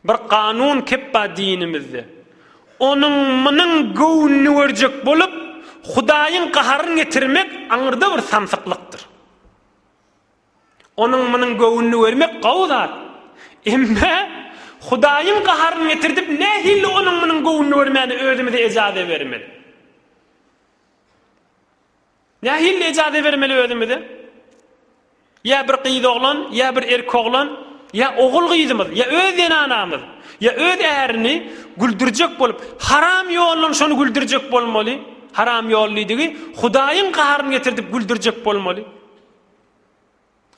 bir kanun keppa dinimizde. Onun mının göwnü görjek bolup Hudaýyň gaharyny getirmek aňyrda bir samsyklyktır. Onun mının göwnü görmek gowzat. Emme Hudaýyň gaharyny getirdip nähili onun mının göwnü görmäni özümize ejazet bermeli. Nähili ejazet bermeli özümize? Ya bir gyýdy oglan, ya bir erkek oglan, ya ogul gyýdymyz, ya öz enanamyz, ya öz ärini güldürjek bolup haram ýollan şonu güldürjek bolmaly. Haram ýollydygy Hudaýyň gaharyny getirdip güldürjek bolmaly.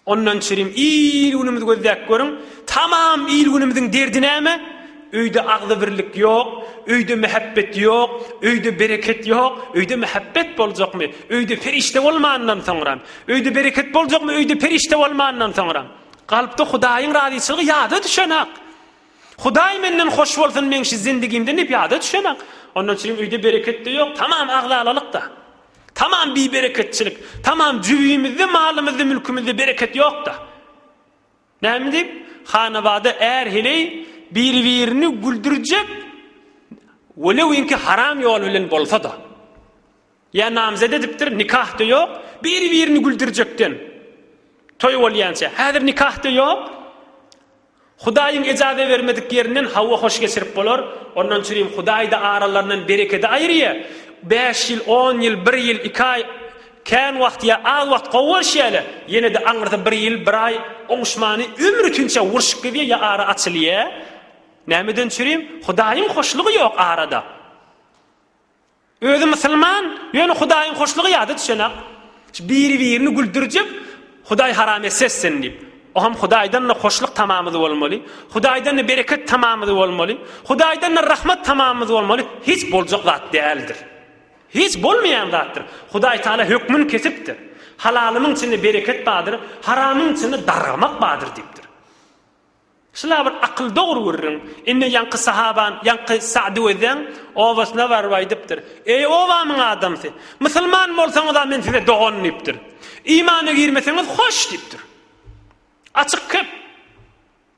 Ondan çirim il günümüz gözläp görüň. Tamam il günümüziň derdi näme? Öýde agly birlik ýok, öýde mehabbet ýok, öýde bereket ýok, öýde mehabbet boljakmy? Öýde ferişte bolmandan soňra, öýde bereket boljakmy? Öýde ferişte bolmandan soňra. Galpda Hudaýyň razyçylygy ýada düşenak. Hudaý menden hoş bolsun, men şu zindigimde ne ýada düşenak. Ondan çirim öýde bereket de ýok, tamam aglalykda. Tamam bir bereketçilik, tamam cübimizde, malımızda, mülkümüzde bereket yok da. Näme diýip? Hanabada er hili bir-birini güldürjek, welewinki haram ýol bilen bolsa da. Ya namzede dipdir, nikah da ýok, bir-birini güldürjekden. Toy bolýança, häzir nikah da ýok. Hudaýyň ejazet bermedik ýerinden hawa hoş geçirip bolar. Ondan çyryym Hudaý da aralaryndan bereketi aýrýar. 5 ýyl, 10 ýyl, 1 ýyl, 2 aý kän wagt ýa az wagt gowşýaly. Ýene de aňyrda 1 ýyl, 1 aý oňuşmany ömrü tünçe wurşyk gibi ýa ara açylýar. Nämeden çyryym? Hudaýyň hoşlugy ýok arada. Özü musulman, ýöne Hudaýyň hoşlugy ýady düşenek. Bir-birini güldürjek, Hudaý haram etsesin diýip. O ham Hudaýdan hoşluk tamamyzy bolmaly. Hudaýdan bereket tamamyzy bolmaly. Hudaýdan rahmat tamamyzy bolmaly. Hiç boljak zat däldir. Hiç bolmayan zatdır. Hudaý Taala hökmün kesipdir. Halalymyň içinde bereket bardyr, haramyň içinde dargamak bardyr diýipdir. Şular bir akıl dogry görüň. Inde ýanky sahaban, ýanky Sa'd wezen owasna barway diýipdir. Ey owamyň adamsy, musulman bolsaňyz men size dogon diýipdir. İmana girmeseňiz hoş diýipdir. Açık kep.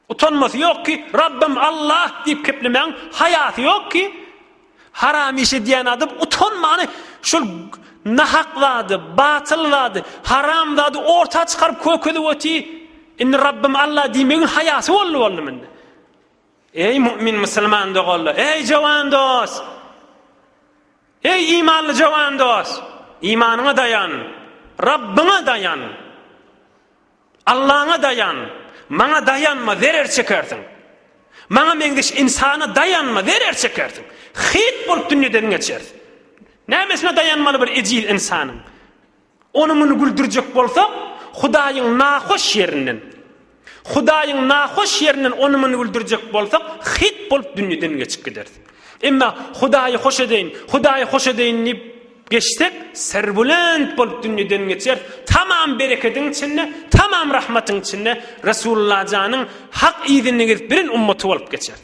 Utanması yok ki Rabbim Allah deyip keplemen hayatı yok ki haram işi diyen adım utanmanı şu nahakladı, batılladı, haramladı orta çıkarıp köküdü ötü inni Rabbim Allah demeyin hayatı ollu mende. Ey mümin musulman doğallı, ey cavan dost, ey imanlı cavan dost, imanına dayan, Rabbine dayan. Allah'a dayan, mana dayanma, zarar çekersin. Mana mengiş insana dayanma, zarar çekersin. Hit bolup dünýeden geçersin. Nämesine dayanmaly bir ejil insanyň? Onu muny güldürjek bolsa, Hudaýyň nahoş ýerinden. Hudaýyň nahoş ýerinden onu muny güldürjek bolsa, hit bolup dünýeden geçip gidersin. Emma Hudaýy hoş edeýin, Hudaýy hoş edeýin diýip geçsek serbulent bolup dünýeden geçer. Tamam bereketiň içinde, tamam rahmatyň içinde Resulullah janyň hak ýerine girip birin ummety bolup geçer.